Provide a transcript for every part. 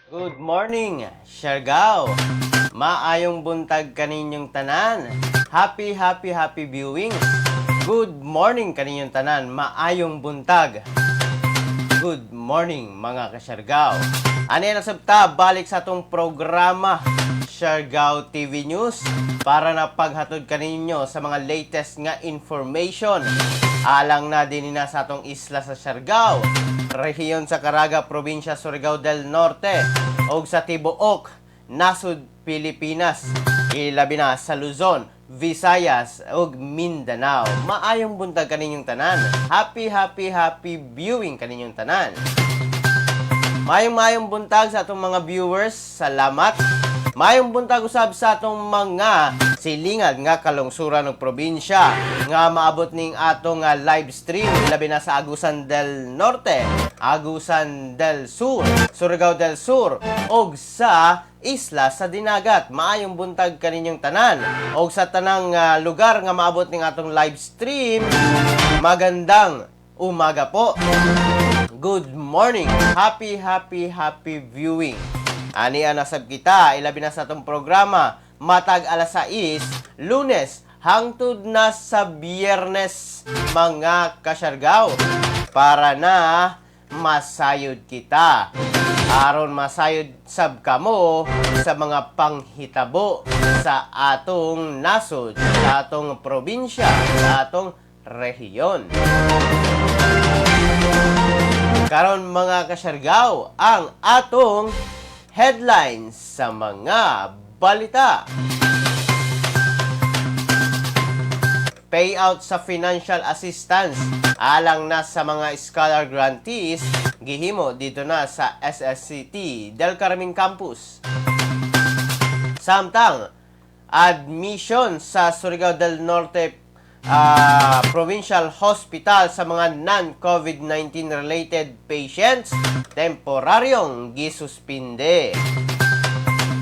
Good morning, Siargao. Maayong buntag kaninyong tanan. Happy viewing. Good morning kaninyong tanan. Maayong buntag. Good morning mga ka-Siargao. Ano yan nasabta? Balik sa atong programa Siargao TV News para na paghatod kaninyo sa mga latest nga information. Alang na din na sa atong isla sa Siargao, rehiyon sa Caraga, probinsya Surigao del Norte, o sa Tibuok, nasud Pilipinas, ilabi na sa Luzon, Visayas, ug Mindanao. Maayong buntag kaninyong tanan. Happy viewing kaninyong tanan. Mayong buntag sa atong mga viewers. Salamat. Mayong buntag usab sa atong mga silingad nga kalungsuran ng probinsya nga maabot ning atong live stream labi na sa Agusan del Norte, Agusan del Sur, Surigao del Sur ug sa Isla sa Dinagat. Maayong buntag kaninyong tanan ug sa tanang lugar nga maabot ning atong live stream. Magandang umaga po. Good morning. Happy viewing. Ani nasab kita, ilabi na sa atong programa, matag alas 6, Lunes, hangtod na sa Biyernes, mga ka-Siargao, para na masayod kita. Aron masayod sab kamo sa mga panghitabo sa atong nasod, sa atong probinsya, sa atong rehiyon. Karon mga ka-Siargao, ang atong headlines sa mga balita. Payout sa financial assistance alang na sa mga scholar grantees gihimo dito na sa SSCT Del Carmen Campus. Samtang admission sa Surigao del Norte Provincial Hospital sa mga non-COVID-19 related patients temporaryong gisuspinde.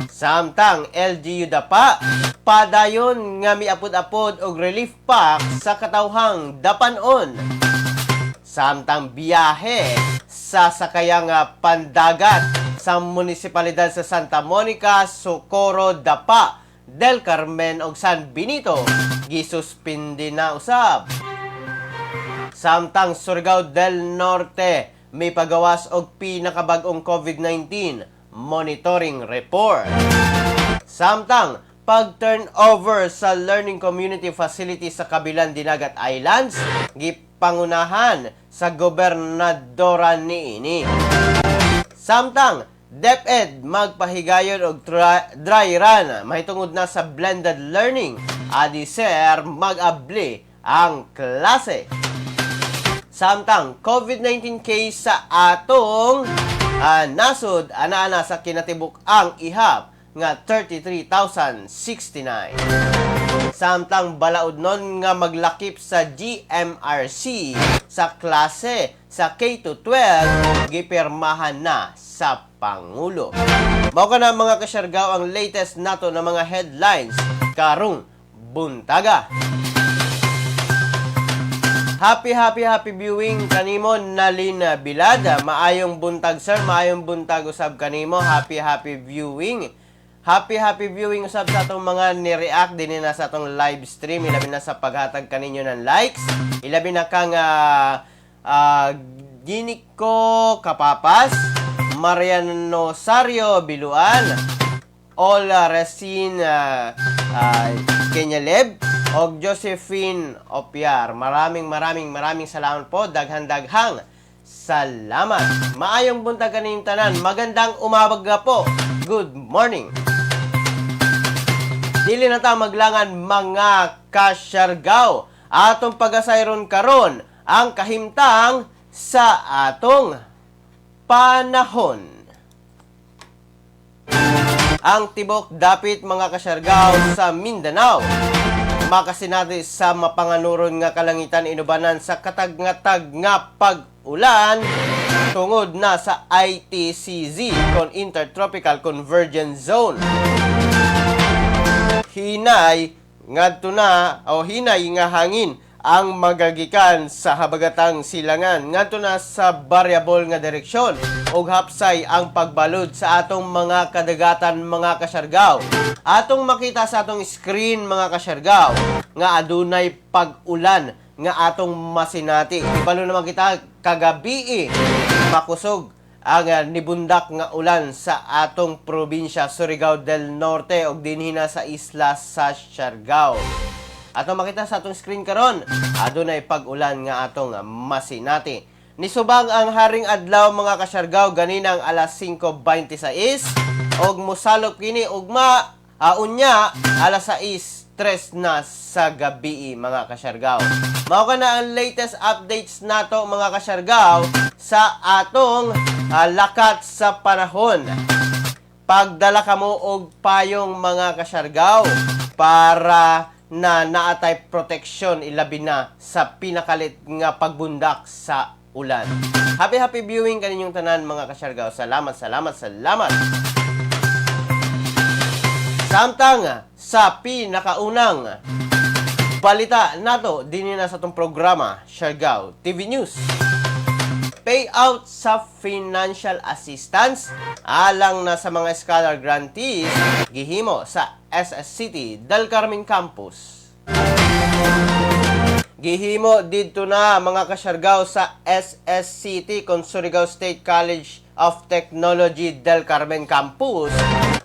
Samtang LGU Dapa padayon nga miapod-apod og relief pack sa katawhang dapanon. Samtang biyahe sa sakayang pandagat sa munisipalidad sa Santa Monica, Socorro, Dapa, Del Carmen ug San Benito gisuspindi na usab. Samtang Surigao del Norte may pagawas og pinakabag-ong COVID-19 monitoring report. Samtang pag-turnover sa Learning Community Facility sa Kabilang Dinagat Islands gipangunahan sa gobernadora niini. Samtang DepEd magpahigayon og dry run mahitungod na sa blended learning. Adi sir mag-abli ang klase. Samtang COVID-19 case sa atong nasod ana sa kinatibuk ang ihap nga 33,069. Samtang balaod nun nga maglakip sa GMRC sa klase sa K-12 gipirmahan na sa Pangulo. Mao ka na mga ka-Siargao ang latest nato na mga headlines karong buntaga. Happy viewing kanimo Nalin Bilad. Maayong buntag sir, maayong buntag usab kanimo. Happy viewing. Happy viewing usab sa atong mga ni-react din na sa atong live stream. Ilabi na sa paghatag kaninyo ng likes. Ilabi na kang Giniko Kapapas, Mariano Sario Biluan, Ola Resin Kenyaleb, o Josephine Opiar. Maraming salamat po. Daghang salamat. Maayong buntag kaninyong tanan. Magandang umaga po. Good morning. Dili na ta maglangan mga ka-Siargao. Atong pagasayron karon ang kahimtang sa atong panahon. Ang tibok dapit mga ka-Siargao sa Mindanao makasinati sa mapanganuron nga kalangitan inubanan sa katag-ngatag nga pag-ulan tungod na sa ITCZ kon Intertropical Convergence Zone. Hinay nga hangin ang magagikan sa habagatang silangan ngadto na sa variable nga direksyon ug hapsay ang pagbalod sa atong mga kadagatan mga kasyargaw. Atong makita sa atong screen mga kasyargaw nga adunay pag-ulan nga atong masinati. Ibalo naman kita kagabi makusog ang nibundak nga ulan sa atong probinsya Surigao del Norte ug dinhi na sa isla sa Siargao. Atong makita sa atong screen karon, adunay pag-ulan nga atong masinati. Nisubang ang haring adlaw mga kasyargaw ganinang alas 5:26 og mosalop kini ugma unya alas 6:03 na sa gabi mga kasyargaw. Mao kana ang latest updates nato mga kasyargaw sa atong lakat sa panahon. Pagdala kamo og payong mga kasyargaw para na naatay proteksyon ilabi na sa pinakalit nga pagbundak sa ulan. Happy viewing kaninyong tanan mga kasyargaw. Salamat. Samtang sa pinakaunang balita nato dinhi na sa tong programa Siargao TV News. Payout sa financial assistance alang na sa mga scholar grantees gihimo sa SSCT Del Carmen Campus. Gihimo didto na mga kasyargaw sa SSCT kon Surigao State College of Technology Del Carmen Campus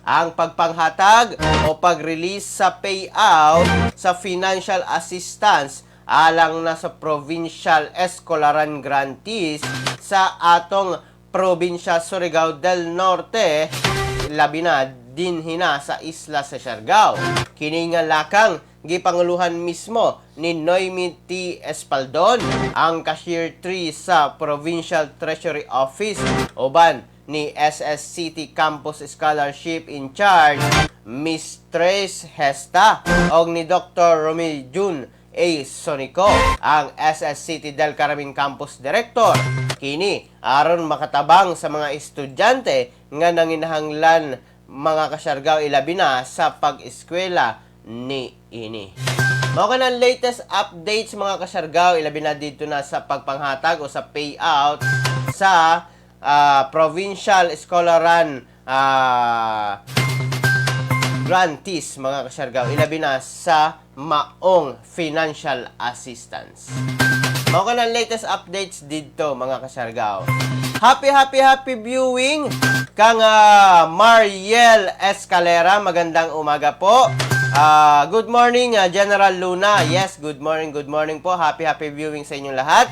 ang pagpanghatag o pag-release sa payout sa financial assistance alang na sa provincial eskolaran grantees sa atong probinsya Surigao del Norte labi na dinhi na sa isla sa Siargao. Kini nga lakang gipanguluhan mismo ni Noemi T. Espaldon, ang cashier 3 sa Provincial Treasury Office, uban ni SSCT Campus Scholarship in Charge Miss Trace Hesta og ni Dr. Romil Jun A. Sonico, ang SSCT Del Carmen Campus Director. Kini aron makatabang sa mga estudyante nga nanginahanglan mga kasyargaw ilabi na sa pag-eskwela ni ini. Mao kanang latest updates mga kasyargaw ilabi na dito na sa pagpanghatag o sa payout sa provincial scholaran grantees mga kasyargaw ilabi na sa maong financial assistance. Mao kanang latest updates dito mga kasyargaw. Happy viewing kang Mariel Escalera, magandang umaga po. Good morning General Luna. Yes, good morning po. Happy viewing sa inyong lahat.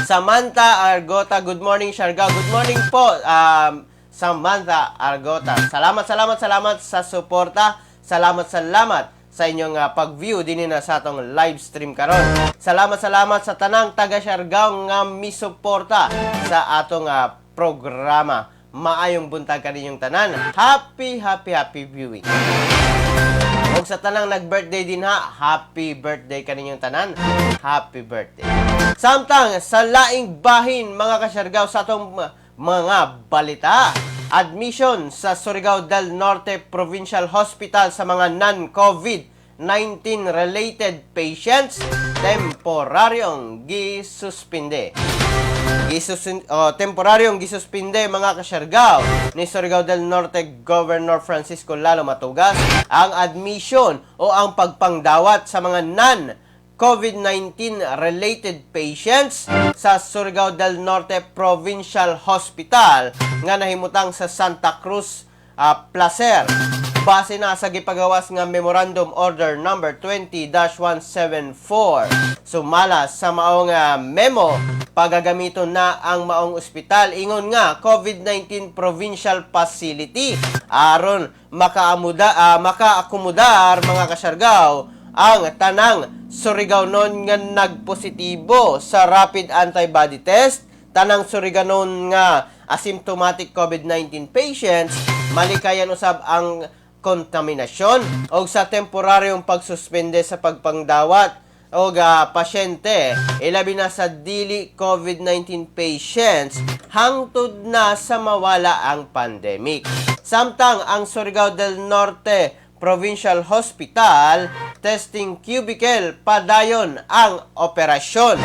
Samantha Argota, good morning Siargao. Good morning po Samantha Argota. Salamat sa suporta. Salamat sa inyong pag-view din na sa atong live stream karon. Salamat sa tanang taga Siargao nga misuporta sa atong programa. Maayong buntag kaninyong tanan. Happy viewing. Og sa tanang nag-birthday din happy birthday kaninyong tanan. Happy birthday. Samtang sa laing bahin mga kasyargaw sa atong mga balita. Admission sa Surigao del Norte Provincial Hospital sa mga non-COVID-19 related patients temporaryong gisuspinde. Temporaryong gisuspinde mga kasyargaw ni Surigao del Norte Governor Francisco Lalo Matugas ang admission o ang pagpangdawat sa mga non-COVID-19 related patients sa Surigao del Norte Provincial Hospital nga nahimutang sa Santa Cruz, Placer. Base na sa gipagawas nga Memorandum Order number 20-174. Sumala sa maong memo, pagagamiton na ang maong ospital ingon nga COVID-19 Provincial Facility aron makaakomodar mga kasyargaw ang tanang Surigaonon nga nagpositibo sa rapid antibody test, tanang Surigaonon nga asymptomatic COVID-19 patients, malikayan usab ang kontaminasyon o sa temporaryong pagsuspende sa pagpangdawat o pasyente ilabi na sa dili COVID-19 patients hangtod na sa mawala ang pandemic. Samtang ang Surigao del Norte Provincial Hospital testing cubicle padayon ang operasyon.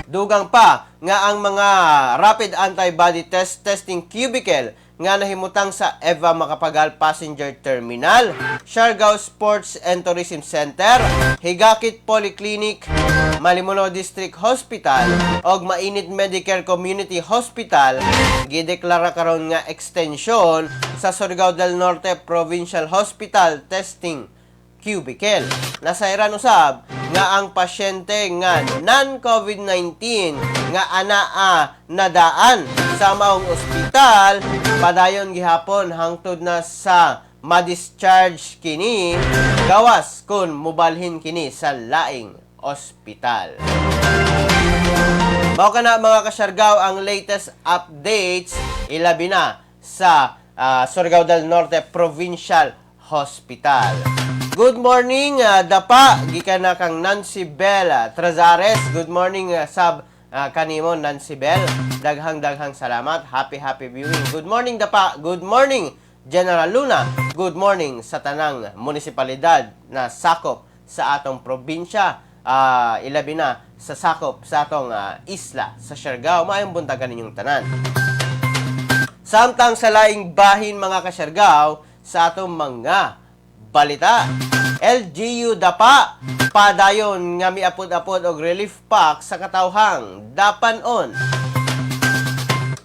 Dugang pa nga ang mga rapid antibody testing cubicle nga nahimutang sa Eva Macapagal Passenger Terminal, Siargao Sports and Tourism Center, Higakit Polyclinic, Malimuno District Hospital ug Mainit Medicare Community Hospital gideklara karon nga extension sa Surigao del Norte Provincial Hospital Testing Cubicle. Nasairan usab nga ang pasyente nga non-COVID-19 nga anaa nadaan sa maong ospital padayon gihapon hangtod na sa ma-discharge kini gawas kun mobalhin kini sa laing ospital. Mao kana mga kasyargaw ang latest updates ilabi na sa Surigao del Norte Provincial Hospital. Good morning, Dapa. Gikan na kang Nancy Bell Trazares. Good morning, sab kanimo, Nancy Bell. Daghang salamat. Happy viewing. Good morning, Dapa. Good morning, General Luna. Good morning sa tanang munisipalidad na sakop sa atong probinsya. Ilabi na sa sakop sa atong isla sa Siargao. Maayong buntagan ninyong tanan. Samtang sa laing bahin mga kasyargao sa atong mga balita. LGU Dapa padayon nga miapod-apod og relief pack sa katawhang dapanon.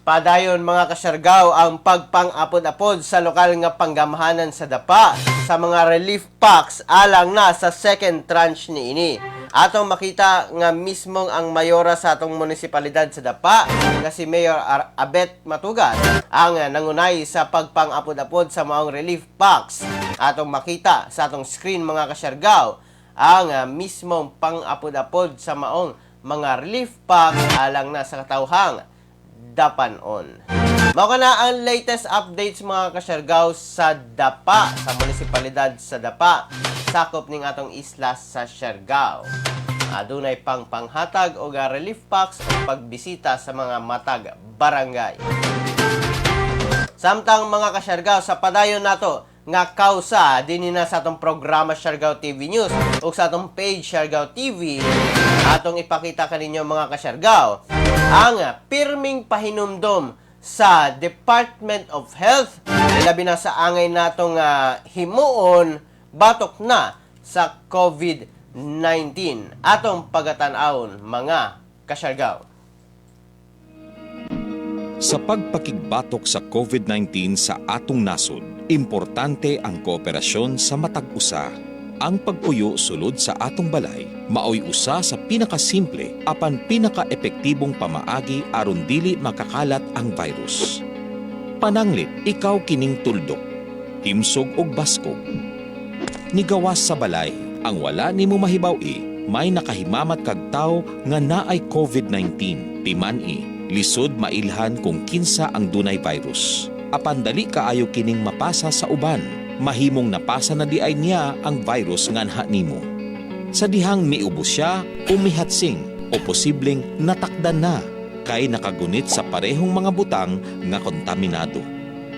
Padayon mga kasyargao ang pagpang-apod-apod sa lokal nga panggamahanan sa Dapa sa mga relief packs alang na sa second tranche niini. Atong makita nga mismong ang mayora sa atong munisipalidad sa Dapa nga si Mayor Abet Matugat ang nangunay sa pagpang-apod-apod sa maong relief packs. Atong makita sa atong screen mga kasyargao ang mismong pang-apod-apod sa maong mga relief packs alang na sa katawhang dapanon. Mao kana ang latest updates mga kasyargao sa Dapa, sa munisipalidad sa Dapa, sakop ning atong isla sa Siargao. Adunay pang panghatag og relief packs o pagbisita sa mga matag barangay. Samtang mga kasyargao sa padayon nato nga kausa dinhi na sa atong programa Siargao TV News o sa atong page Siargao TV, atong ipakita kaninyo mga kasyargao ang pirming pahinumdom sa Department of Health labi na sa angay natong himuon batok na sa COVID-19 atong pagatan-awon mga kasyargao. Sa pagpakigbatok sa COVID-19 sa atong nasod, importante ang kooperasyon sa matag usa. Ang pagpuyo sulod sa atong balay maoy usa sa pinakasimple apan pinakaepektibong pamaagi aron dili makakalat ang virus. Pananglit, ikaw kining tuldok, timsog og baskog. Nigawas sa balay, ang wala nimo mahibaw-i, may nakahimamat kag tawo nga naay COVID-19. Timan-i, lisod mailhan kung kinsa ang dunay virus. Apan dali kaayo kining mapasa sa uban. Mahimong napasa na di ay niya ang virus nganha nimo. Sa dihang miubos siya o mihatsing o posibleng natakdan na kay nakagunit sa parehong mga butang nga kontaminado.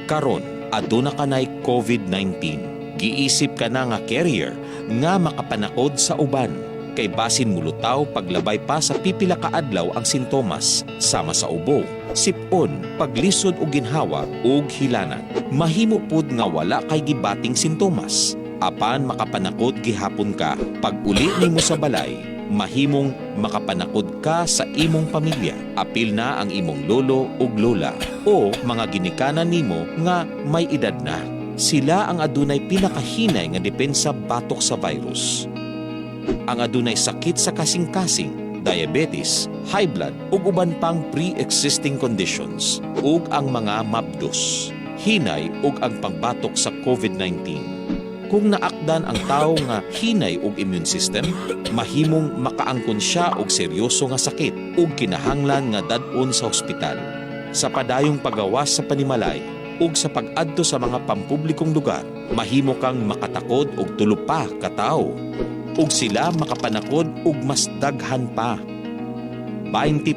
Karon, aduna kanay COVID-19. Giisip ka na nga carrier nga makapanakod sa uban. Kay basin mulutaw paglabay pa sa pipila ka adlaw ang sintomas sama sa ubo, sipon, paglisod og ginhawa ug hilanan. Mahimo pud nga wala kay gibating sintomas. Apan makapanakod gihapon ka pag uli nimo sa balay, mahimong makapanakod ka sa imong pamilya. Apil na ang imong lolo ug lola o mga ginikanan nimo nga may edad na. Sila ang adunay pinakahinay nga depensa batok sa virus. Ang adunay sakit sa kasing-kasing, diabetes, high blood ug uban pang pre-existing conditions ug ang mga mabdos, hinay ug ang pagbatok sa COVID-19. Kung naakdan ang tawo nga hinay og immune system, mahimong makaangkon siya og seryoso nga sakit ug kinahanglan nga dad-on sa ospital. Sa padayong pagawas sa panimalay ug sa pag-adto sa mga pampublikong lugar, mahimo kang makatakod og tulo pa ka tawo. Ug sila makapanakod ug mas daghan pa. 20%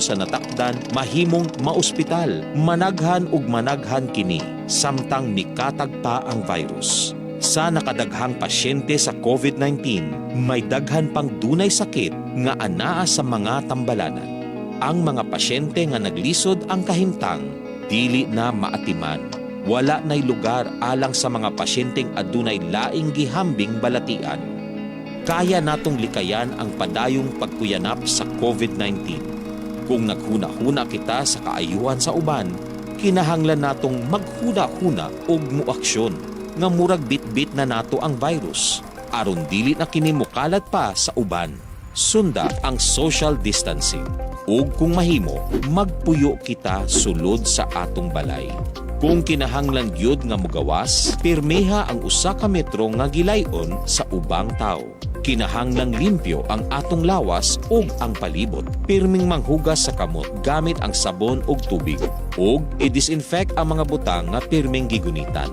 sa natakdan mahimong maospital, managhan ug managhan kini samtang mikatag pa ang virus. sa nakadaghang pasyente sa COVID-19, may daghan pang dunay sakit nga anaa sa mga tambalanan. Ang mga pasyente nga naglisod ang kahimtang, dili na maatiman. Wala nay lugar alang sa mga pasyenteng adunay laing gihambing balatian. Kaya natong likayan ang padayong pagkuyanap sa COVID-19. Kung naghuna-huna kita sa kaayuhan sa uban, kinahanglan natong maghuna-huna og muaksyon nga murag bit-bit na nato ang virus aron dili na kini mukalat pa sa uban. Sunda ang social distancing ug kung mahimo magpuyo kita sulod sa atong balay. Kung kinahanglan gyud nga mogawas, pirmeha ang usa ka metro nga gilayon sa ubang tawo. Kinahanglang limpyo ang atong lawas ug ang palibot. Pirming manghugas sa kamot gamit ang sabon ug tubig. Ug i-disinfect ang mga butang nga pirming gigunitan.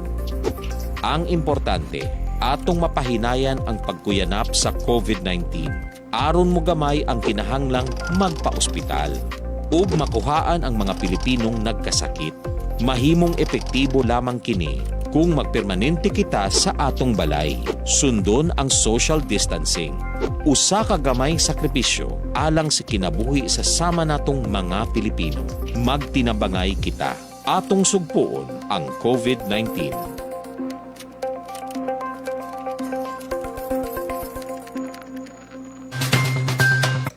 Ang importante, atong mapahinayan ang pagkuyanap sa COVID-19. Aron mo gamay ang kinahanglang magpa-ospital. Ug makuhaan ang mga Pilipinong nagkasakit. Mahimong epektibo lamang kini kung magpermanente kita sa atong balay. Sundon ang social distancing. Usa ka gamay sakripisyo alang sa kinabuhi sa sama natong mga Pilipino. Magtinabangay kita. Atong sugpuon ang COVID-19.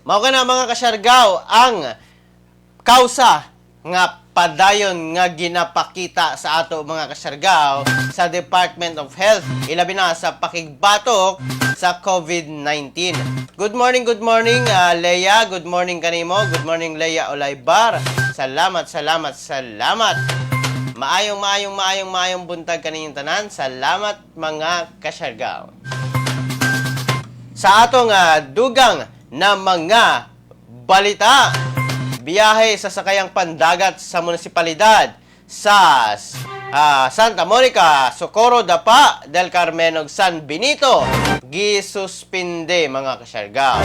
Mao ka na mga kasyargaw ang kausa nga padayon nga ginapakita sa ato mga kasyargaw sa Department of Health, ilabi na sa pakigbatok sa COVID-19. Good morning, Leia. Good morning kanimo. Good morning, Leia Olaybar. Salamat. Maayong buntag kaninyong tanan. Salamat mga kasyargaw. Sa atong dugang na mga balita, biyahe sa sakayang pandagat sa munisipalidad sa Santa Monica, Socorro, Dapa, Del Carmen ug San Benito gisuspinde mga kasyargaw.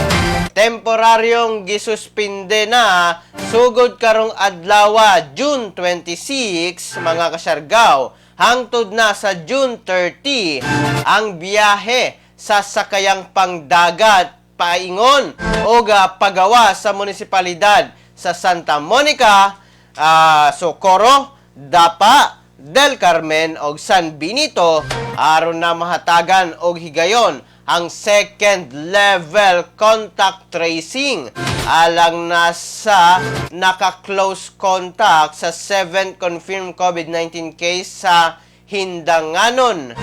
Temporaryong gisuspinde na sugod karong adlaw June 26 mga kasyargaw hangtod na sa June 30 ang biyahe sa sakayang pangdagat paingon o pagawa sa munisipalidad sa Santa Monica, Socorro, Dapa, Del Carmen o San Benito aron na mahatagan og higayon ang second level contact tracing alang na sa naka-close contact sa 7 confirmed COVID-19 case sa Hindanganon,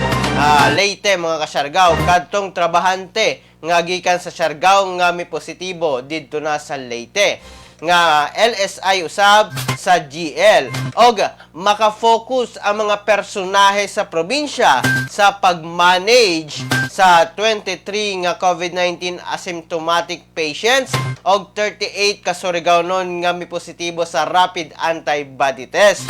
Leyte mga kasyargaw. Kadtong trabahante nga gikan sa Siargao nga mi positibo didto na sa Leyte nga LSI usab sa GL og makafocus ang mga personahe sa probinsya sa pag-manage sa 23 nga COVID-19 asymptomatic patients og 38 ka Surigao-non nga mi positibo sa rapid antibody test.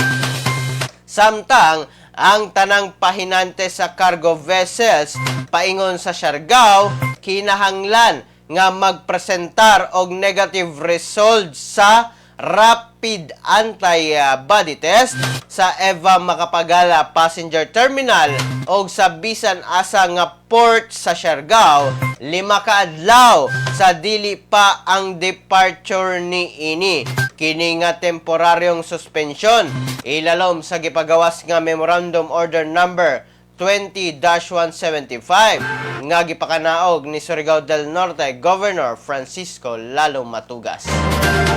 Samtang ang tanang pahinante sa cargo vessels paingon sa Siargao kinahanglan nga magpresentar og negative result sa rapid antibody test sa Eva Makapagala Passenger Terminal og sa bisan asa nga port sa Siargao 5 ka adlaw sa dili pa ang departure niini. Kini nga temporaryong suspensyon ilalom sa gipagawas nga Memorandum Order Number 20-175 nga gipakanaog ni Surigao del Norte Governor Francisco Lalo Matugas.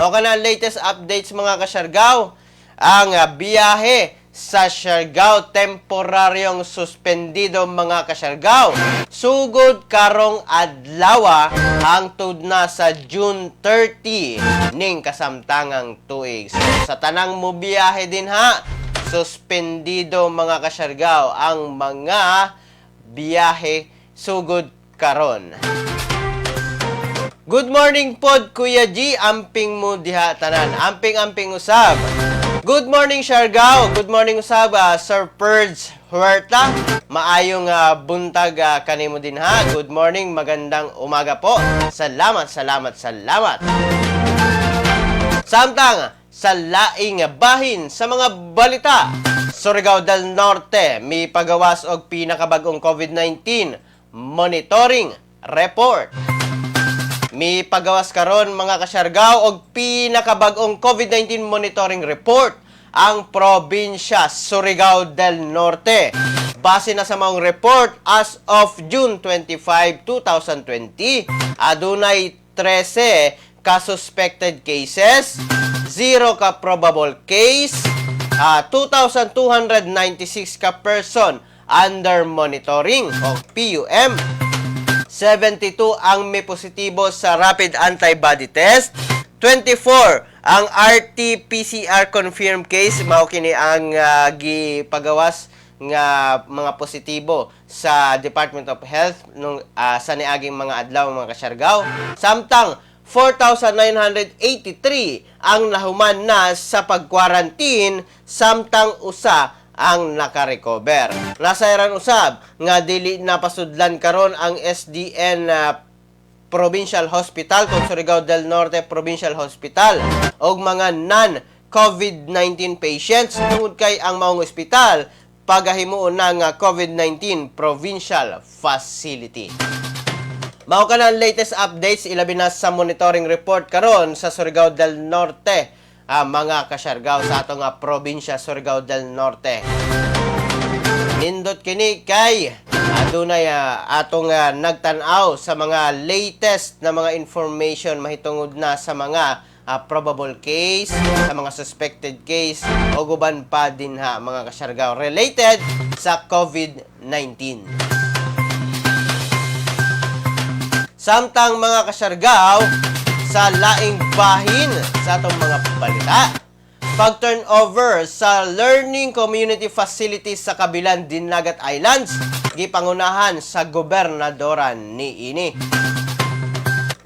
O kana latest updates mga kasyargaw, ang biyahe sa Siargao temporaryong suspendido mga kasyargaw. Sugod karong adlaw hangtod na sa June 30 ning kasamtangang tuig. So, sa tanang mobiyahe din suspendido mga kasyargaw ang mga biyahe sugod karon. Good morning pod Kuya G, amping mo diha tanan. Amping usab. Good morning Siargao. Good morning usab Sir Purge Huerta. Maayong buntag kanimo din Good morning, magandang umaga po. Salamat. Samtang sa laing bahin sa mga balita Surigao del Norte may pagawas og pinakabag-ong COVID-19 monitoring report. May pagawas karon mga kasyargaw og pinakabag-ong COVID-19 monitoring report ang probinsya Surigao del Norte. Base na sa maong report, as of June 25, 2020, adunay 13 ka suspected cases, 0 ka probable case, 2,296 ka person under monitoring o PUM. 72 ang may positibo sa rapid antibody test, 24 ang RT-PCR confirmed case, mao kini ang gipagawas nga mga positibo sa Department of Health nung sa niaging mga adlaw mga kasyargaw. Samtang 4,983 ang nahuman na sa pag-quarantine, samtang usa ang nakarecover. Nasayran usab nga dili napasudlan karon ang SDN Provincial Hospital kung Surigao del Norte Provincial Hospital og mga non-COVID-19 patients tungod kay ang maong ospital pagahimuon na nga COVID-19 Provincial Facility. Mao ka na ang latest updates ilabi na sa monitoring report karon sa Surigao del Norte, mga kasyargaw sa atong probinsya Surigao del Norte. Nindot kini kay adunay atong nagtan-aw sa mga latest na mga information mahitungod na sa mga probable case, sa mga suspected case o guban pa din mga kasyargaw related sa COVID-19. Samtang mga kasyargaw sa laing bahin sa atong mga balita, pag-turnover sa Learning Community Facilities sa kabilang Dinagat Islands, gipangunahan sa gobernadora ni ini.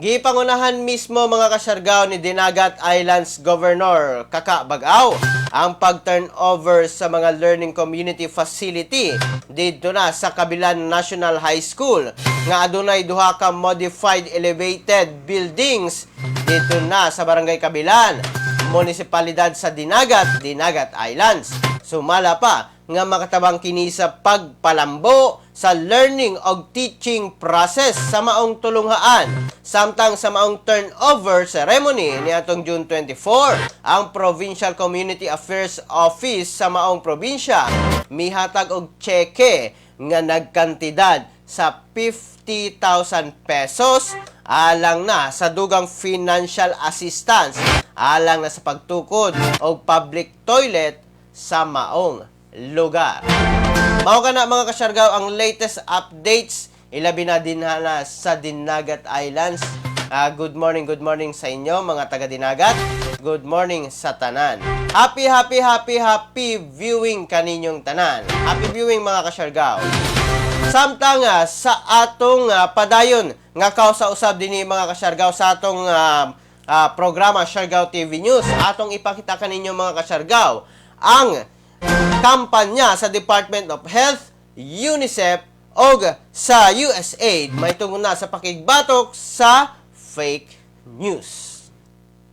Gipangunahan mismo mga kasyargaw ni Dinagat Islands Governor Kaka Bag-aw ang pag-turnover sa mga learning community facility dito na sa Kabilan National High School nga adunay duha ka modified elevated buildings dito na sa Barangay Kabilan, munisipalidad sa Dinagat Islands. Sumala pa nga makatabang kini sa pagpalambo sa learning og teaching process sa maong tulunghaan. Samtang sa maong turnover ceremony ni atong June 24, ang Provincial Community Affairs Office sa maong probinsya mihatag og cheque nga nagkantidad sa 50,000 pesos alang na sa dugang financial assistance alang na sa pagtukod og public toilet sa maong lugar. Mao kana mga kasyargaw ang latest updates ilabi na din na sa Dinagat Islands. Good morning sa inyo mga taga Dinagat. Good morning sa tanan. Happy viewing kaninyong tanan. Happy viewing mga kasyargaw. Samtang sa atong padayon nga kausa-usab dinhi mga kasyargaw sa atong programa Siargao TV News, atong ipakita kaninyo mga kasyargaw ang kampanya sa Department of Health, UNICEF o sa USAID may tungkol na sa pakigbatok sa fake news.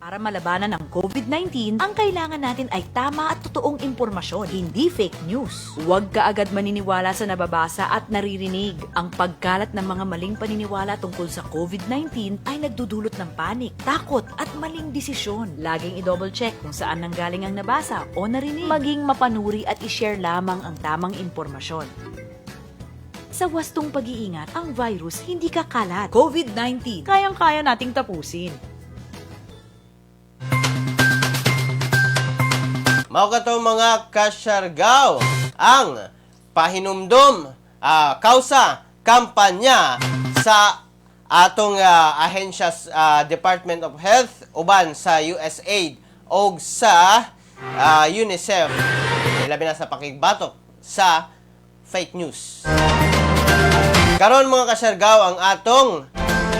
Para malabanan ang COVID-19, ang kailangan natin ay tama at totoong impormasyon, hindi fake news. Huwag kaagad maniniwala sa nababasa at naririnig. Ang pagkalat ng mga maling paniniwala tungkol sa COVID-19 ay nagdudulot ng panik, takot at maling desisyon. Laging i-double check kung saan nanggaling ang nabasa o narinig. Maging mapanuri at i-share lamang ang tamang impormasyon. Sa wastong pag-iingat, ang virus hindi kakalat. COVID-19, kayang-kaya nating tapusin. Mao kato mga kasyargaw ang pahinumdom kausa kampanya sa atong ahensya Department of Health uban sa USAID o sa UNICEF labi na sa pakigbatok sa fake news. Karon mga kasyargaw ang atong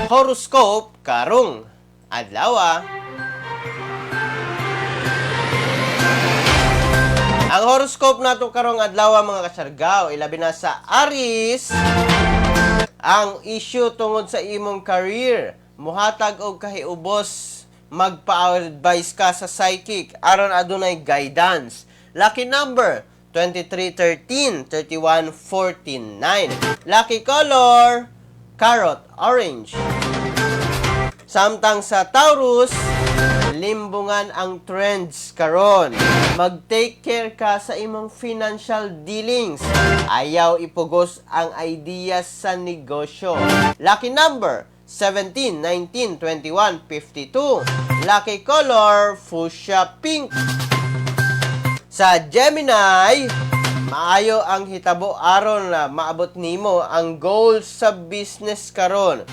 horoscope karong adlaw. Ang horoscope nato karong adlaw mga kasyargaw ilabi na sa Aries. Ang issue tungod sa imong career, muhatag og kahiubos, magpa-advise ka sa psychic aron adunay guidance. Lucky number 2313, 3149. Lucky color, carrot, orange. Samtang sa Taurus, limbungan ang trends karon. Mag-take care ka sa imong financial dealings. Ayaw ipugos ang ideas sa negosyo. Lucky number, 17, 19, 21, 52. Lucky color, fuchsia pink. Sa Gemini, maayo ang hitabo aron na maabot nimo ang goals sa business karon.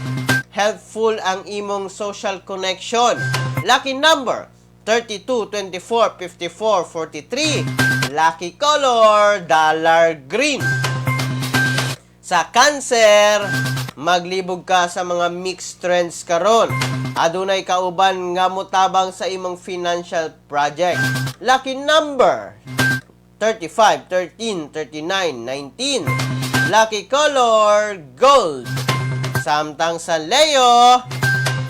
Helpful ang imong social connection. Lucky number, 32, 24, 54, 43. Lucky color, dollar green. Sa Cancer, maglibog ka sa mga mixed trends karon. Adunay kauban nga motabang sa imong financial project. Lucky number, 35, 13, 39, 19. Lucky color, gold. Samtang sa Leo,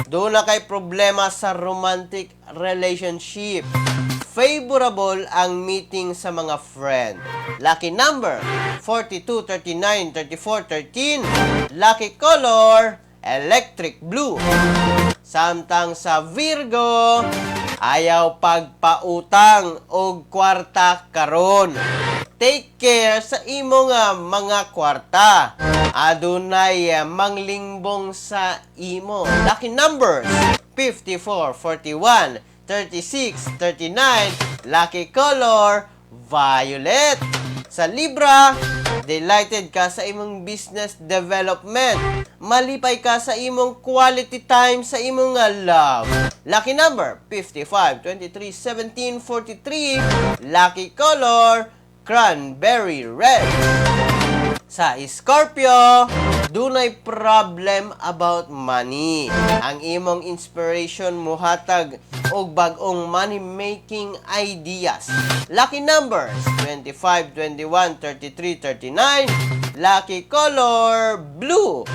doon na kay problema sa romantic relationship. Favorable ang meeting sa mga friend. Lucky number, 42, 39, 34, 13. Lucky color, electric blue. Samtang sa Virgo, ayaw pagpautang og kwarta karon. Take care sa imong mga kwarta. Adunay manglimbong sa imo. Lucky numbers, 54, 41, 36, 39. Lucky color, violet. Sa Libra, delighted ka sa imong business development. Malipay ka sa imong quality time sa imong love. Lucky number, 55, 23, 17, 43. Lucky color, cranberry red. Sa Scorpio, dunay problem about money. Ang imong inspiration muhatag og bag-ong money-making ideas. Lucky numbers, 25, 21, 33, 39. Lucky color, blue.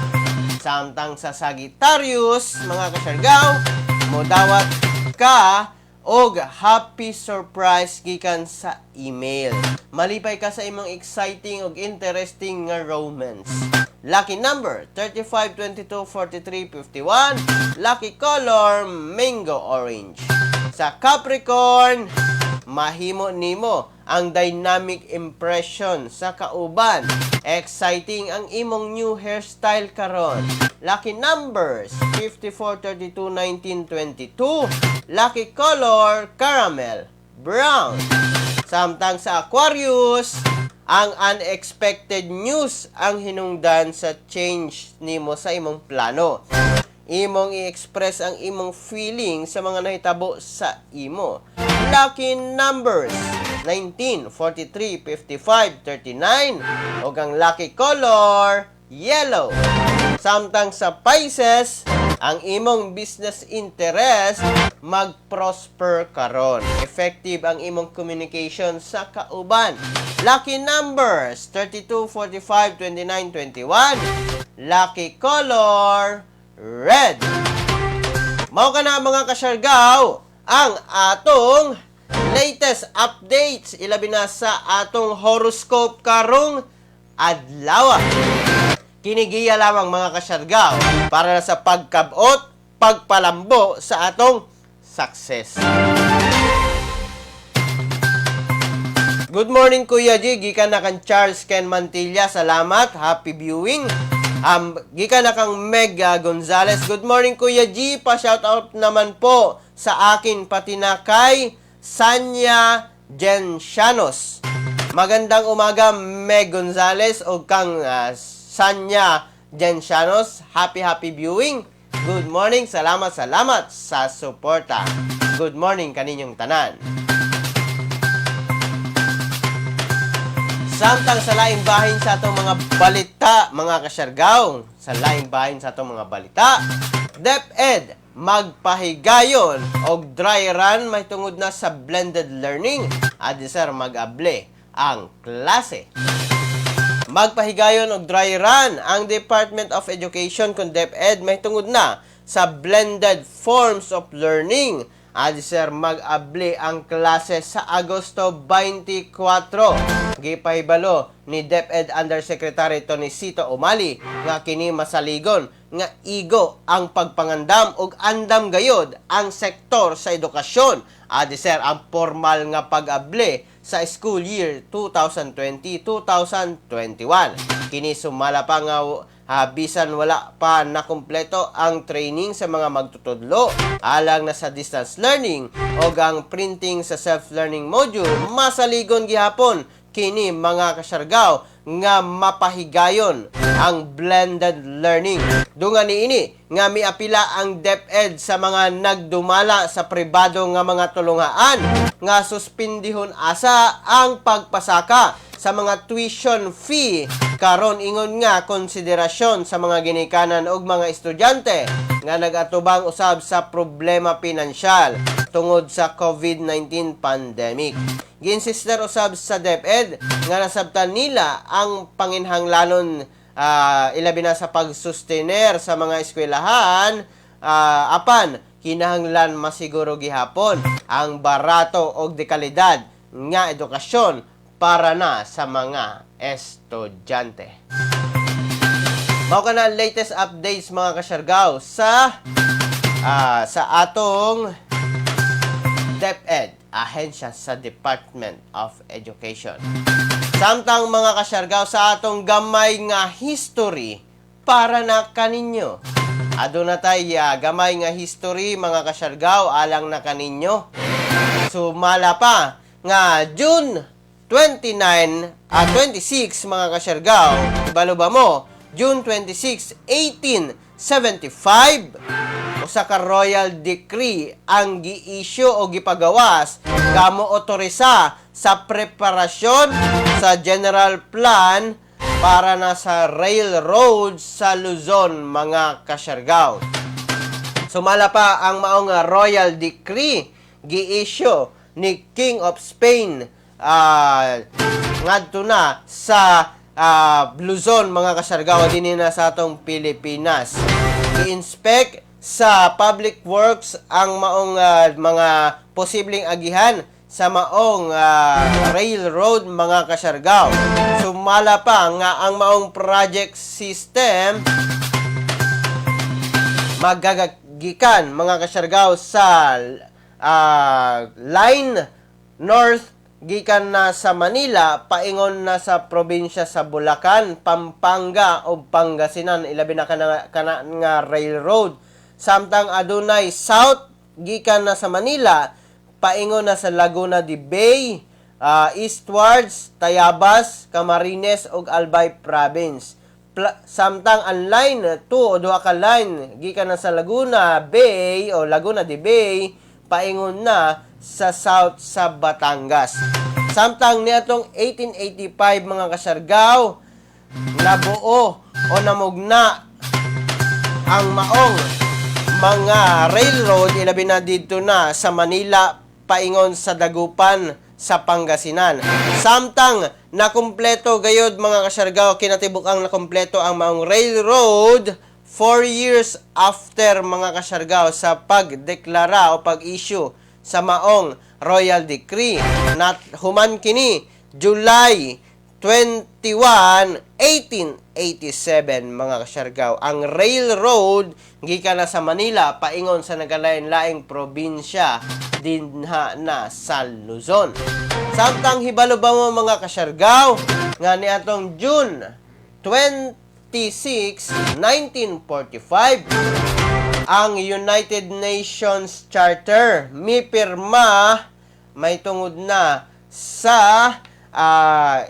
Samtang sa Sagittarius, mga kasyargaw, modawat ka og happy surprise gikan sa email. Malipay ka sa imong exciting og interesting nga romance. Lucky number, 35, 22, 43, 51. Lucky color, mango orange. Sa Capricorn, mahimo nimo ang dynamic impression sa kauban. Exciting ang imong new hairstyle karon. Lucky numbers, 54, 32, 19, 22. Lucky color, caramel, brown. Samtang sa Aquarius, ang unexpected news ang hinungdan sa change nimo sa imong plano. Imong i-express ang imong feeling sa mga nahitabo sa imo. Lucky numbers, 19, 43, 55, 39. O ang lucky color, yellow. Samtang sa Pisces, ang imong business interest mag-prosper karon. Effective ang imong communication sa kauban. Lucky numbers, 32, 45, 29, 21. Lucky color, red. Mao ka na mga kasyargaw, ang atong latest updates ilabi na sa atong horoscope karong adlaw. Kinigiya lamang mga kasyargaw para sa pagkabot, pagpalambo sa atong success. Good morning Kuya G, gikan na kan Charles Ken Mantilla, salamat, happy viewing. Gikan na kang Meg Gonzales, good morning Kuya G, pa-shoutout naman po sa akin pati na kay Sanya Genshanos. Magandang umaga Meg Gonzales o kang Sanya Genshanos, happy viewing. Good morning, salamat sa suporta. Good morning kaninyong tanan. Samtang sa laing bahin sa atong mga balita, mga kasyargaw, sa laing bahin sa atong mga balita, DepEd magpahigayon og dry run may tungod na sa blended learning. Adi sir mag-able ang klase. Magpahigayon og dry run ang Department of Education kung DepEd may tungod na sa blended forms of learning. Adi sir, mag-abli ang klase sa Agosto 24. Gipahibalo ni DepEd Undersecretary Tony Sito Umali nga kini masaligon nga igo ang pagpangandam ug andam gayod ang sektor sa edukasyon. Adi sir, ang formal nga pag-abli sa school year 2020-2021. Kini sumala pa nga bisan wala pa nakumpleto ang training sa mga magtutudlo alang na sa distance learning o ang printing sa self-learning module, masaligon gihapon kini mga kasyargaw nga mapahigayon ang blended learning. Dunga niini nga miapila ang DepEd sa mga nagdumala sa pribado nga mga tulungaan nga suspindihon asa ang pagpasaka sa mga tuition fee karon ingon nga konsiderasyon sa mga ginikanan og mga estudyante nga nagatubang usab sa problema pinansyal tungod sa COVID-19 pandemic. Ginsister usab sa DepEd nga nasabtan nila ang panginhanglanon ilabi na sa pagsustener sa mga eskwelahan apan kinahanglan masiguro gihapon ang barato og dekalidad nga edukasyon para na sa mga estudyante. Mao kana latest updates mga kasyargaw sa atong DepEd, ahensya sa Department of Education. Samtang mga kasyargaw sa atong gamay nga history para na kaninyo. Aduna tay gamay nga history mga kasyargaw alang na kaninyo. Sumala pa nga June 26 mga kasyargaw, ibalo ba mo, June 26, 1875, usa ka royal decree ang gi-issue o gipagawas kamo otorisa sa preparasyon sa general plan para na sa railroad sa Luzon mga kasyargaw. Sumala pa ang maong royal decree gi-issue ni King of Spain ngadto na sa Luzon mga kasyargaw dinhi na sa atong Pilipinas. I-inspect sa public works ang maong mga posibleng agihan sa maong railroad mga kasyargaw. Sumala pa nga ang maong project system magagagikan mga kasyargaw sa line north gikan na sa Manila paingon na sa probinsya sa Bulacan, Pampanga o Pangasinan ilabi na kana nga railroad. Samtang adunay south gikan na sa Manila paingon na sa Laguna de Bay, eastwards Tayabas, Camarines ug Albay province. Samtang ang line 2 o duha ka line gikan na sa Laguna Bay o Laguna de Bay paingon na sa south sa Batangas. Samtang niadtong 1885 mga kasyargaw nabuo o namugna ang maong mga railroad ilabi na dito na sa Manila paingon sa Dagupan sa Pangasinan. Samtang nakumpleto gayod mga kasyargaw kinatibuk ang nakumpleto ang maong railroad 4 years after mga kasyargaw sa pagdeklara o pag-issue sa maong royal decree na human kini July 21, 1887 mga kasyargaw. Ang railroad gikan na sa Manila paingon sa nagalain-laing probinsya dinha na sa Luzon. Samtang hibalo ba mo mga kasyargaw nga niadtong June 26, 1945 ang United Nations Charter mipirma may tungod na sa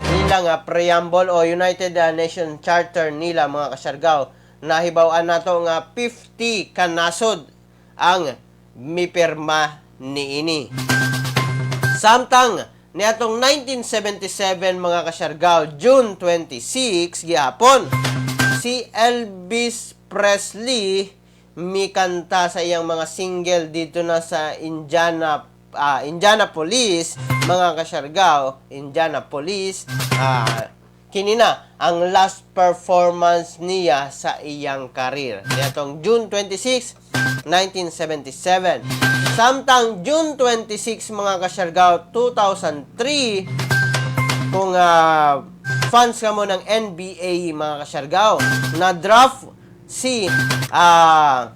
ilang preamble o United Nations Charter nila mga kasyargaw. Nahibaw-an nato nga 50 kanasod ang mipirma niini. Samtang niatong 1977 mga kasyargaw, June 26 gihapon, si Elvis Presley mikanta sa iyang mga single dito na sa Indianapolis mga kasyargaw. Indianapolis kini na ang last performance niya sa iyang karir niatong June 26, 1977. Samtang June 26 mga kasyargaw 2003, kung fans ka mo ng NBA mga kasyargaw, na draft si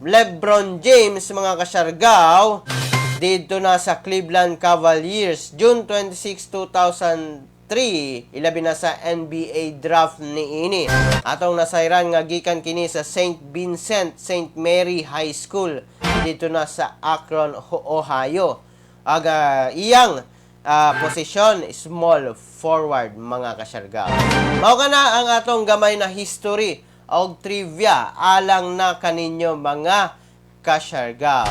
LeBron James mga kasyargaw dito na sa Cleveland Cavaliers. June 26, 2003, ilabi na sa NBA draft ni ini. Atong nasayran nga gikan kini sa St. Vincent St. Mary High School dito na sa Akron, Ohio. Iyang posisyon, small forward mga kasyargaw. Mao ka na ang atong gamay na history o trivia alang na kaninyo mga kasyargaw.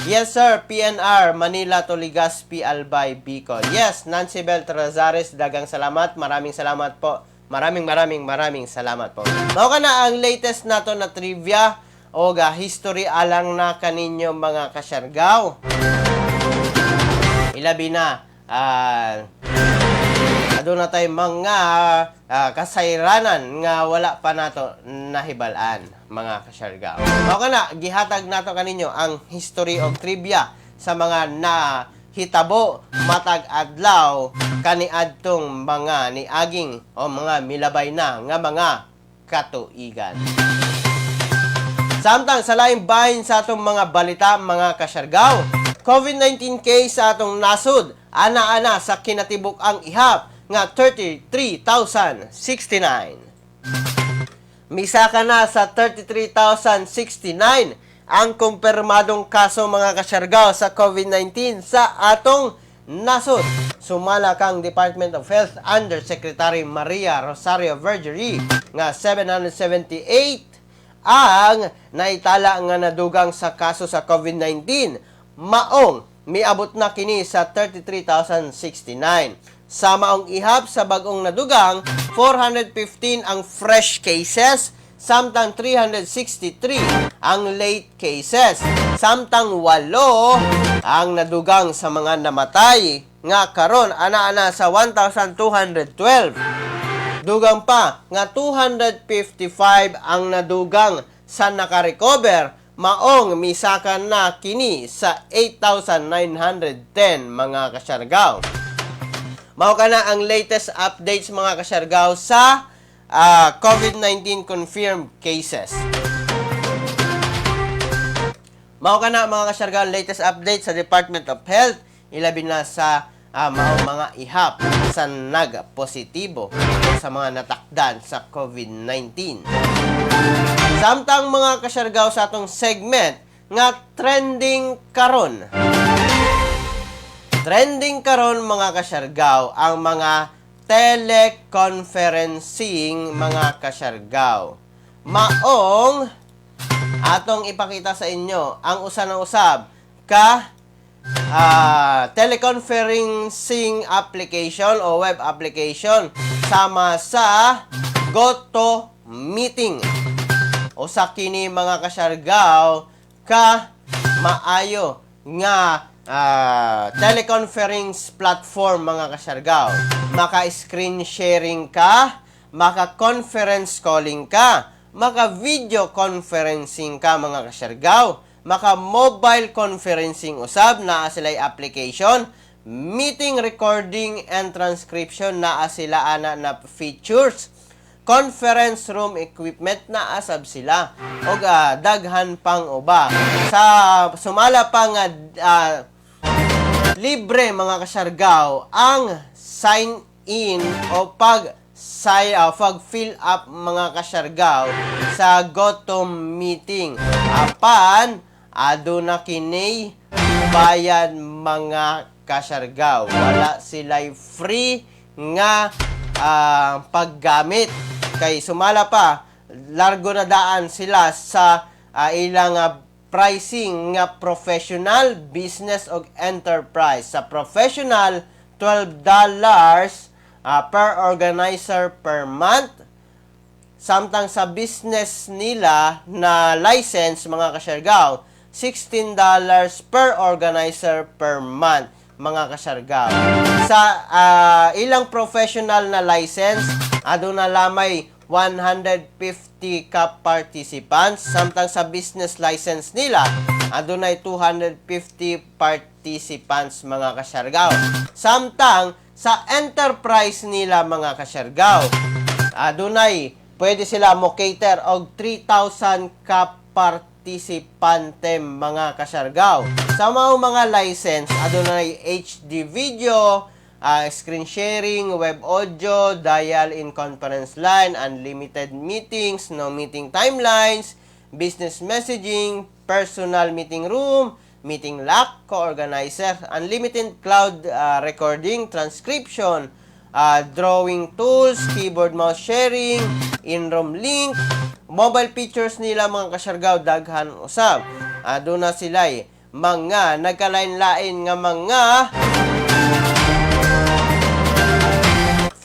Yes sir, PNR, Manila to Legazpi, Albay, Bicol. Yes, Nancy Bel Trazares, dagang salamat. Maraming salamat po. Maraming salamat po. Mao ka na ang latest nato na trivia o history alang na kaninyo mga kasyargaw. Ilabi na aduna tay mga kasayranan nga wala pa nato nahibalaan mga kasyargaw. Mao kana gihatag nato kaninyo ang history of trivia sa mga nahitabo matag adlaw kaniadtong mga niaging o mga milabay na nga mga katuigan. Samtang sa laing bahin sa atong mga balita mga kasyargaw, COVID-19 case sa atong nasud, ana-ana sa kinatibuk ang ihap nga 33,069. Misaka na sa 33,069 ang kumpirmadong kaso mga kasyargaw sa COVID-19 sa atong nasud. Sumala kang Department of Health Undersecretary Maria Rosario Vergerie nga 778 ang naitala nga nadugang sa kaso sa COVID-19. Maong miabot na kini sa 33,069. Sa maong ihap sa bagong nadugang, 415 ang fresh cases, samtang 363 ang late cases, samtang 8 ang nadugang sa mga namatay nga karon ana-ana sa 1,212. Dugang pa nga 255 ang nadugang sa nakarecover, maong misakan na kini sa 8,910 mga kasyargaw. Mao kana ang latest updates mga kasyargaw sa COVID-19 confirmed cases. Mao kana mga kasyargaw latest update sa Department of Health, ilabi na sa mga ihap sa nag-positibo sa mga natakdan sa COVID-19. Samtang mga kasyargaw sa atong segment nga trending karon. Trending karon mga kasyargaw ang mga teleconferencing mga kasyargaw. Maong atong ipakita sa inyo ang usa na usab ka teleconferencing application o web application sama sa GoToMeeting. Usa kini mga kasyargaw ka maayo nga teleconference platform mga kasyargaw. Maka-screen sharing ka, maka-conference calling ka, maka-video conferencing ka mga kasyargaw, maka-mobile conferencing usab, naa sila'y application, meeting recording and transcription, naa sila ana na features, conference room equipment, naa asab sila, o daghan pang uba. Sa sumala pa nga libre mga kasyargaw ang sign in o pag-fill up mga kasyargaw sa GoToMeeting. Apan aduna kini bayad mga kasyargaw. Wala sila'y free nga paggamit. Kay sumala pa, largo na daan sila sa ilang pricing nga professional, business o enterprise. Sa professional, $12 per organizer per month. Samtang sa business nila na license mga kasyargaw, $16 per organizer per month mga kasyargaw. Sa ilang professional na license, aduna lamay 150 ka participants. Samtang sa business license nila, adunay 250 participants mga kasyargaw. Samtang sa enterprise nila mga kasyargaw, adunay pwede sila mo cater og 3,000 ka participante mga kasyargaw. Sa mga license, adunay HD video, screen sharing, web audio, dial-in conference line, unlimited meetings, no meeting timelines, business messaging, personal meeting room, meeting lock, co-organizer, unlimited cloud recording, transcription, drawing tools, keyboard mouse sharing, in-room link, mobile features nila mga kasyargaw, daghan usab. Doon na sila'y mga nagkalain-lain nga mga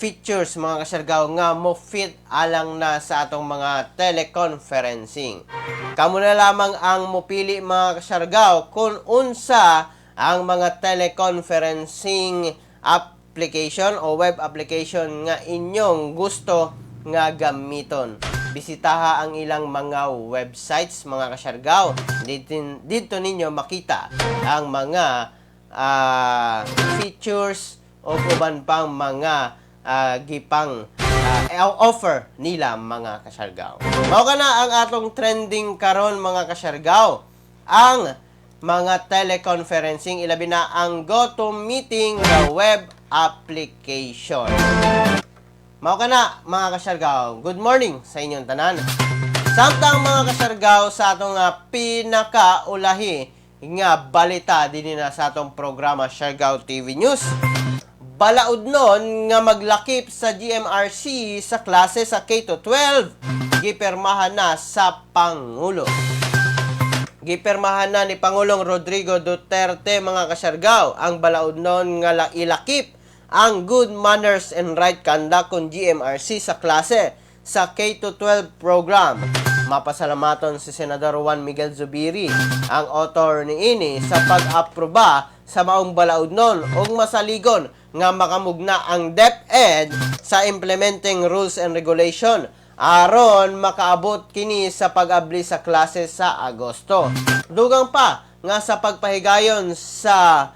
features mga kasyargaw nga mo fit alang na sa atong mga teleconferencing. Kamo na lamang ang mopili mga kasyargaw kung unsa ang mga teleconferencing application o web application nga inyong gusto nga gamiton. Bisitaha ang ilang mga websites mga kasyargaw. Dito ninyo makita ang mga features o uban pang mga gipang offer nila mga kasyargaw. Mao kana ang atong trending karon mga kasyargaw. Ang mga teleconferencing, ilabi na ang GoToMeeting na web application. Mao kana mga kasyargaw. Good morning sa inyong tanan. Samtang mga kasyargaw sa atong pinakaulahi nga balita dinhi na sa atong programa Siargao TV News. Balaod nun nga maglakip sa GMRC sa klase sa K-12, gipermahan na sa Pangulo. Gipermahan na ni Pangulong Rodrigo Duterte mga kasyargaw ang balaod nun nga ilakip ang Good Manners and Right Conduct kung GMRC sa klase sa K-12 program. Mapasalamaton si Senador Juan Miguel Zubiri, ang author ni ini sa pag-aproba sa maong balaod nun ug masaligon nga makamugna ang DepEd sa implementing rules and regulation aron makaabot kini sa pag-abli sa klase sa Agosto. Dugang pa nga sa pagpahigayon sa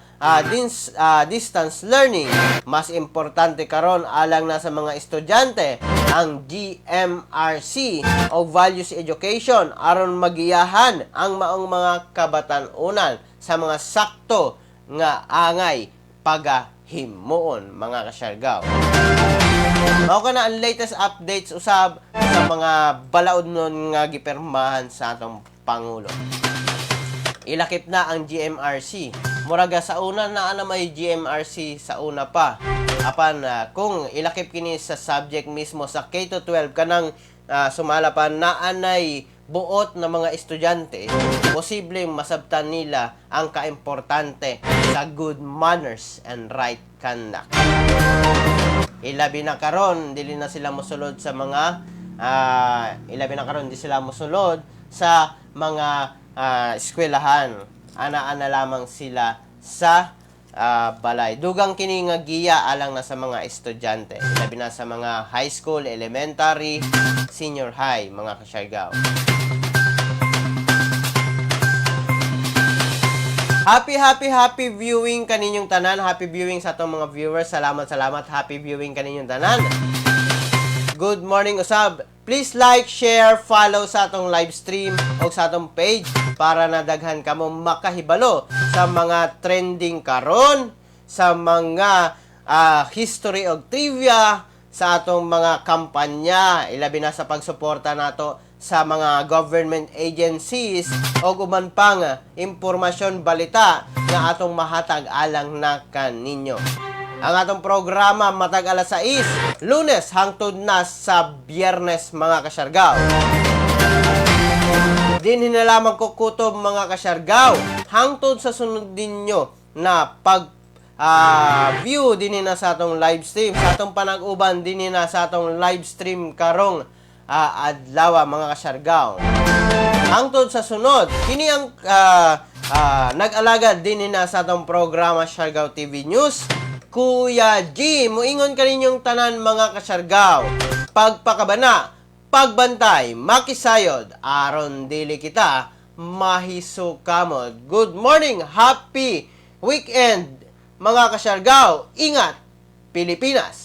distance learning, mas importante karon alang na sa mga estudyante ang GMRC o Values Education aron magiyahan ang maong mga kabatan-unan sa mga sakto nga angay pagahimuon mga kasyargaw. Mao kana ang latest updates usab sa mga balaod nun nga gipermahan sa atong Pangulo. Ilakip na ang GMRC. Muraga sa una na may GMRC sa una pa. Apan kung ilakip kini sa subject mismo sa K-12 kanang sumala pa na anay buot na mga estudyante, posibleng masabtan nila ang kaimportante sa good manners and right conduct. Ilabi na karon dili na sila mosulod sa mga di sila mosulod sa mga eskwelahan. Ana-ana lamang sila sa balay. Dugang kini nga giya alang na sa mga estudyante. Ilabi na sa mga high school, elementary, senior high, mga kasyargaw. Happy viewing kaninyong tanan. Happy viewing sa atong mga viewers. Salamat. Happy viewing kaninyong tanan. Good morning usab. Please like, share, follow sa atong live stream o sa atong page para nadaghan kamo makahibalo sa mga trending karon, sa mga history o trivia, sa atong mga kampanya, ilabi na sa pagsuporta nato sa mga government agencies o uban pang impormasyon balita nga atong mahatag alang na kaninyo. Ang atong programa matag alas 6, Lunes hangtod na sa Biyernes mga kasyargaw. Dinhi na lamang kukutob mga kasyargaw hangtod sa sunod ninyo na pag view dinhi na sa atong live stream, sa atong panag-uban dinhi na sa atong live stream karong adlaw mga kasyargaw. Hangtod sa sunod, kini ang nag-alagad dinhi na sa atong programa Siargao TV News, Kuya G. Muingon kaninyong tanan mga kasyargaw. pagpakabana, pagbantay, makisayod, aron dili kita mahisukamod. Good morning, happy weekend mga kasyargaw. Ingat, Pilipinas!